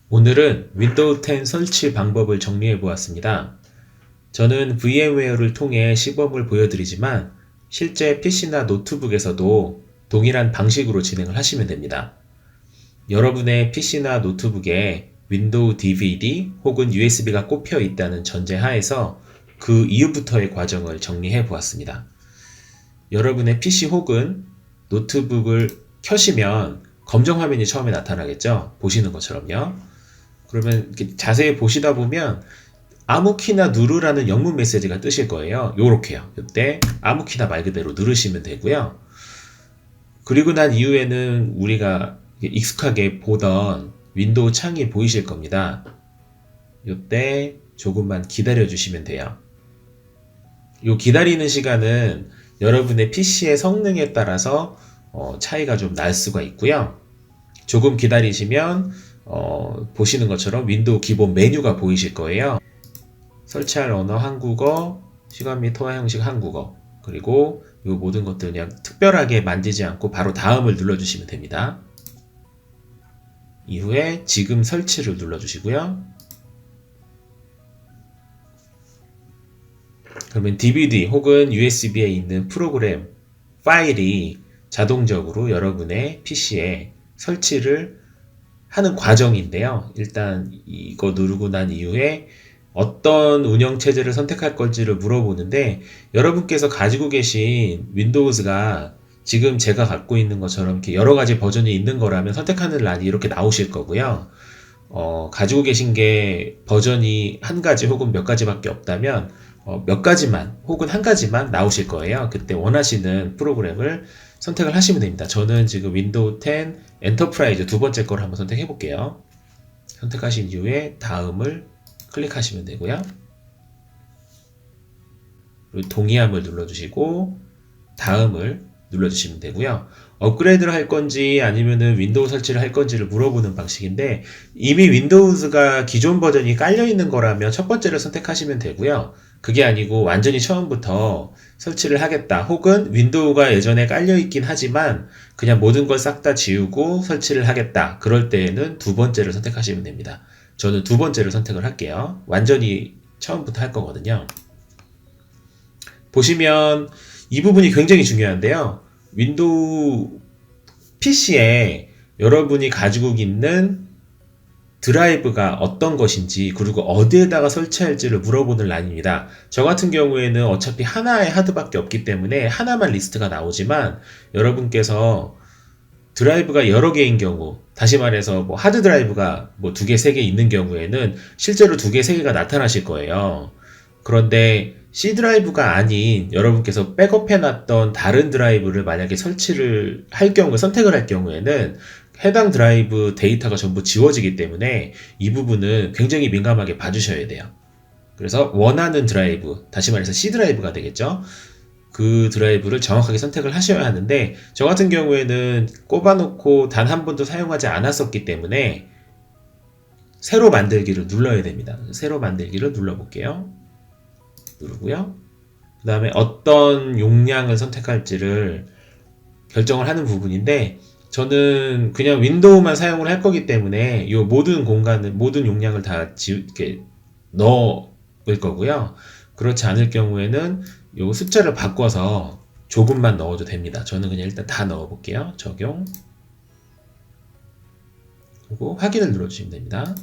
오늘은 윈도우 10 설치 방법을 정리해 보았습니다. 저는 VMware를 통해 시범을 보여드리지만 실제 PC나 노트북에서도 동일한 방식으로 진행을 하시면 됩니다. 여러분의 PC나 노트북에 윈도우 DVD 혹은 USB가 꼽혀 있다는 전제 하에서 그 이후부터의 과정을 정리해 보았습니다. 여러분의 PC 혹은 노트북을 켜시면 검정 화면이 처음에 나타나겠죠? 보시는 것처럼요. 그러면 이렇게 자세히 보시다 보면 아무 키나 누르라는 영문 메시지가 뜨실 거예요. 요렇게요. 이때 아무 키나 말 그대로 누르시면 되고요. 그리고 난 이후에는 우리가 익숙하게 보던 윈도우 창이 보이실 겁니다. 이때 조금만 기다려 주시면 돼요. 요 기다리는 시간은 여러분의 PC의 성능에 따라서 차이가 좀 날 수가 있고요. 조금 기다리시면 보시는 것처럼 윈도우 기본 메뉴가 보이실 거예요. 설치할 언어 한국어, 시간 및 통화 형식 한국어, 그리고 이 모든 것들 그냥 특별하게 만지지 않고 바로 다음을 눌러주시면 됩니다. 이후에 지금 설치를 눌러주시고요. 그러면 DVD 혹은 USB에 있는 프로그램 파일이 자동적으로 여러분의 PC에 설치를 하는 과정인데요. 일단 이거 누르고 난 이후에 어떤 운영체제를 선택할 건지를 물어보는데 여러분께서 가지고 계신 윈도우즈가 지금 제가 갖고 있는 것처럼 이렇게 여러 가지 버전이 있는 거라면 선택하는 란이 이렇게 나오실 거고요. 가지고 계신 게 버전이 한 가지 혹은 몇 가지밖에 없다면 몇 가지만 혹은 한 가지만 나오실 거예요. 그때 원하시는 프로그램을 선택을 하시면 됩니다. 저는 지금 윈도우 10 엔터프라이즈 두 번째 걸 한번 선택해 볼게요. 선택하신 이후에 다음을 클릭하시면 되고요. 그리고 동의함을 눌러주시고 다음을 눌러주시면 되고요. 업그레이드를 할 건지 아니면은 윈도우 설치를 할 건지를 물어보는 방식인데 이미 윈도우즈가 기존 버전이 깔려 있는 거라면 첫 번째를 선택하시면 되고요. 그게 아니고 완전히 처음부터 설치를 하겠다 혹은 윈도우가 예전에 깔려 있긴 하지만 그냥 모든 걸 싹 다 지우고 설치를 하겠다 그럴 때에는 두 번째를 선택하시면 됩니다. 저는 두 번째를 선택을 할게요. 완전히 처음부터 할 거거든요. 보시면 이 부분이 굉장히 중요한데요. 윈도우 PC에 여러분이 가지고 있는 드라이브가 어떤 것인지 그리고 어디에다가 설치할지를 물어보는 란입니다. 저 같은 경우에는 어차피 하나의 하드밖에 없기 때문에 하나만 리스트가 나오지만 여러분께서 드라이브가 여러 개인 경우, 다시 말해서 뭐 하드 드라이브가 뭐 두 개, 세 개 있는 경우에는 실제로 두 개, 세 개가 나타나실 거예요. 그런데 C 드라이브가 아닌 여러분께서 백업해놨던 다른 드라이브를 만약에 설치를 할 경우, 선택을 할 경우에는 해당 드라이브 데이터가 전부 지워지기 때문에 이 부분은 굉장히 민감하게 봐주셔야 돼요. 그래서 원하는 드라이브, 다시 말해서 C 드라이브가 되겠죠. 그 드라이브를 정확하게 선택을 하셔야 하는데 저 같은 경우에는 꼽아놓고 단 한 번도 사용하지 않았었기 때문에 새로 만들기를 눌러야 됩니다. 새로 만들기를 눌러볼게요. 누르고요. 그 다음에 어떤 용량을 선택할지를 결정을 하는 부분인데 저는 그냥 윈도우만 사용을 할 거기 때문에 이 모든 공간을 모든 용량을 다 이렇게 넣을 거고요. 그렇지 않을 경우에는 이 숫자를 바꿔서 조금만 넣어도 됩니다. 저는 그냥 일단 다 넣어 볼게요. 적용. 그리고 확인을 눌러주시면 됩니다.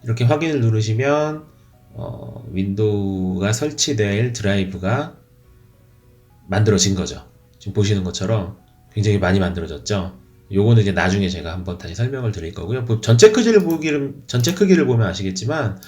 이렇게 확인을 누르시면 윈도우가 설치될 드라이브가 만들어진 거죠. 지금 보시는 것처럼 굉장히 많이 만들어졌죠. 요거는 이제 나중에 제가 한번 다시 설명을 드릴 거고요. 전체 크기를 보면 아시겠지만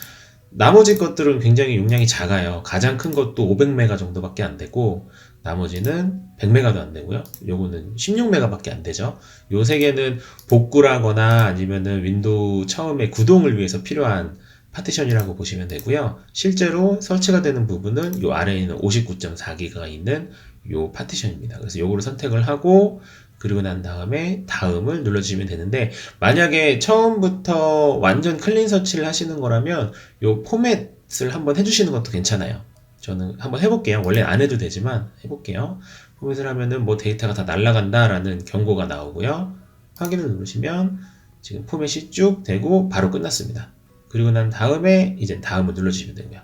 나머지 것들은 굉장히 용량이 작아요. 가장 큰 것도 500메가 정도밖에 안 되고 나머지는 100메가도 안 되고요. 요거는 16메가밖에 안 되죠. 요 세 개는 복구를 하거나 아니면은 윈도우 처음에 구동을 위해서 필요한 파티션이라고 보시면 되고요. 실제로 설치가 되는 부분은 요 아래에 있는 59.4기가가 있는 요 파티션입니다. 그래서 요거를 선택을 하고 그리고 난 다음에 다음을 눌러주시면 되는데 만약에 처음부터 완전 클린 설치를 하시는 거라면 요 포맷을 한번 해주시는 것도 괜찮아요. 저는 한번 해볼게요. 원래 안 해도 되지만 해볼게요. 포맷을 하면은 뭐 데이터가 다 날아간다라는 경고가 나오고요. 확인을 누르시면 지금 포맷이 쭉 되고 바로 끝났습니다. 그리고 난 다음에 이제 다음을 눌러주시면 되고요.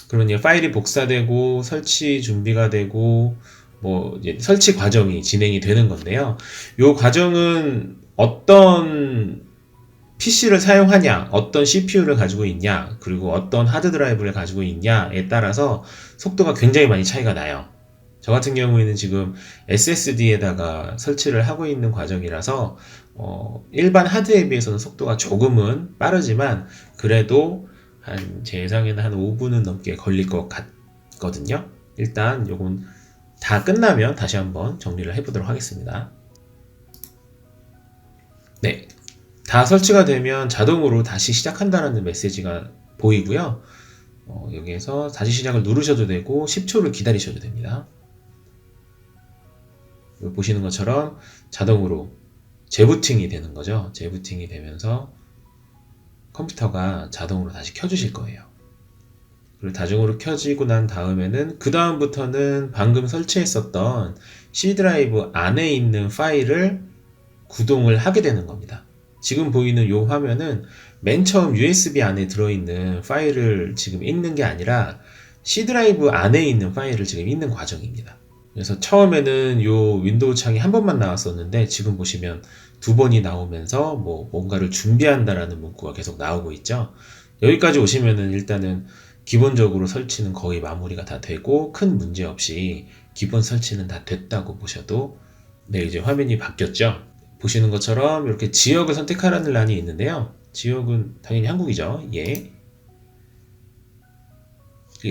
그러면 이제 파일이 복사되고 설치 준비가 되고 뭐 이제 설치 과정이 진행이 되는 건데요. 이 과정은 어떤 PC를 사용하냐, 어떤 CPU를 가지고 있냐, 그리고 어떤 하드 드라이브를 가지고 있냐에 따라서 속도가 굉장히 많이 차이가 나요. 저 같은 경우에는 지금 SSD에다가 설치를 하고 있는 과정이라서 일반 하드에 비해서는 속도가 조금은 빠르지만 그래도 제 예상에는 한 5분은 넘게 걸릴 것 같거든요. 일단 요건 다 끝나면 다시 한번 정리를 해보도록 하겠습니다. 네, 다 설치가 되면 자동으로 다시 시작한다는 메시지가 보이고요. 여기에서 다시 시작을 누르셔도 되고 10초를 기다리셔도 됩니다. 보시는 것처럼 자동으로 재부팅이 되는 거죠. 재부팅이 되면서 컴퓨터가 자동으로 다시 켜주실 거예요. 그리고 자동으로 켜지고 난 다음에는 그 다음부터는 방금 설치했었던 C 드라이브 안에 있는 파일을 구동을 하게 되는 겁니다. 지금 보이는 이 화면은 맨 처음 USB 안에 들어있는 파일을 지금 읽는 게 아니라 C 드라이브 안에 있는 파일을 지금 읽는 과정입니다. 그래서 처음에는 이 윈도우 창이 한 번만 나왔었는데 지금 보시면 두 번이 나오면서 뭔가를 준비한다라는 문구가 계속 나오고 있죠. 여기까지 오시면은 일단은 기본적으로 설치는 거의 마무리가 다 되고 큰 문제 없이 기본 설치는 다 됐다고 보셔도 네, 이제 화면이 바뀌었죠. 보시는 것처럼 이렇게 지역을 선택하라는 란이 있는데요. 지역은 당연히 한국이죠. 예.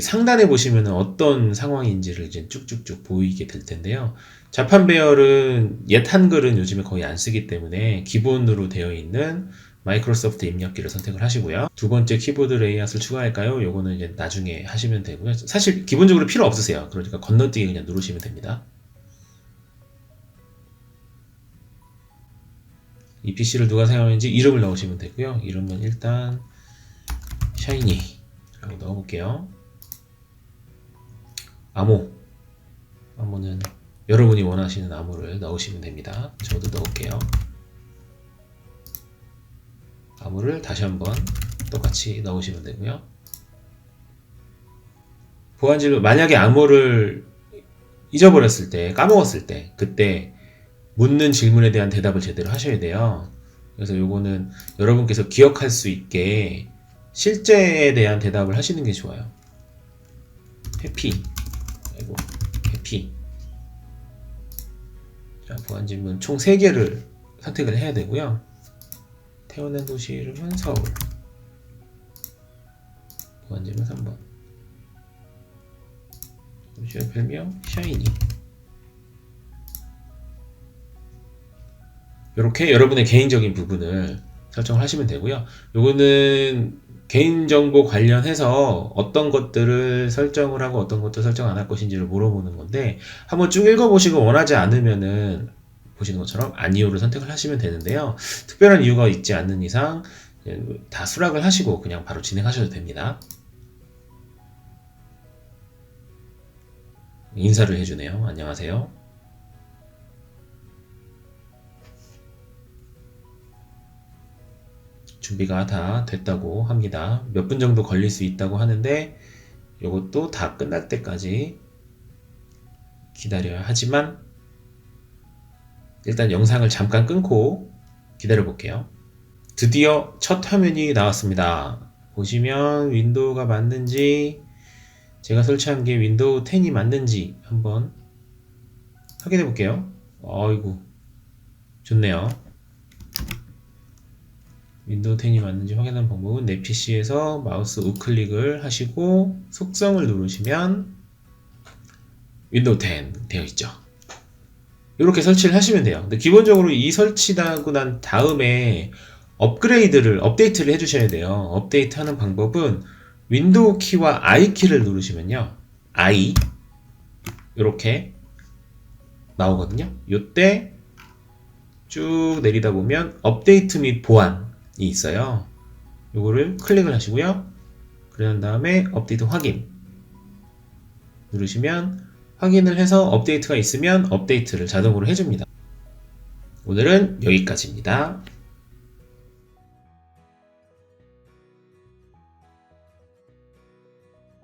상단에 보시면 어떤 상황인지를 이제 쭉쭉쭉 보이게 될 텐데요. 자판 배열은 옛 한글은 요즘에 거의 안 쓰기 때문에 기본으로 되어 있는 마이크로소프트 입력기를 선택을 하시고요. 두 번째 키보드 레이아웃을 추가할까요? 요거는 이제 나중에 하시면 되고요. 사실 기본적으로 필요 없으세요. 그러니까 건너뛰기 그냥 누르시면 됩니다. 이 PC를 누가 사용하는지 이름을 넣으시면 되고요. 이름은 일단 샤이니 라고 넣어볼게요. 암호는 여러분이 원하시는 암호를 넣으시면 됩니다. 저도 넣을게요. 암호를 다시 한번 똑같이 넣으시면 되고요. 보안질문, 만약에 암호를 잊어버렸을 때, 까먹었을 때, 그때 묻는 질문에 대한 대답을 제대로 하셔야 돼요. 그래서 요거는 여러분께서 기억할 수 있게 실제에 대한 대답을 하시는 게 좋아요. 해피. 자, 보안질문 총 3개를 선택을 해야 되고요. 태어난 도시 이름은 서울. 보안질문 3번. 도시의 별명 샤이니. 이렇게 여러분의 개인적인 부분을 설정을 하시면 되고요. 요거는 개인정보 관련해서 어떤 것들을 설정을 하고 어떤 것들 설정 안 할 것인지를 물어보는 건데 한번 쭉 읽어보시고 원하지 않으면은 보시는 것처럼 아니오를 선택을 하시면 되는데요. 특별한 이유가 있지 않는 이상 다 수락을 하시고 그냥 바로 진행하셔도 됩니다. 인사를 해주네요. 안녕하세요. 준비가 다 됐다고 합니다. 몇 분 정도 걸릴 수 있다고 하는데 이것도 다 끝날 때까지 기다려야 하지만 일단 영상을 잠깐 끊고 기다려 볼게요. 드디어 첫 화면이 나왔습니다. 보시면 윈도우가 맞는지 제가 설치한 게 윈도우 10이 맞는지 한번 확인해 볼게요. 어이구 좋네요. 윈도우 10이 맞는지 확인하는 방법은 내 PC에서 마우스 우클릭을 하시고 속성을 누르시면 윈도우 10 되어 있죠. 이렇게 설치를 하시면 돼요. 근데 기본적으로 이 설치하고 난 다음에 업데이트를 해주셔야 돼요. 업데이트 하는 방법은 윈도우 키와 I 키를 누르시면요. I 이렇게 나오거든요. 이때 쭉 내리다 보면 업데이트 및 보안 있어요. 요거를 클릭을 하시고요. 그런 다음에 업데이트 확인. 누르시면 확인을 해서 업데이트가 있으면 업데이트를 자동으로 해줍니다. 오늘은 여기까지입니다.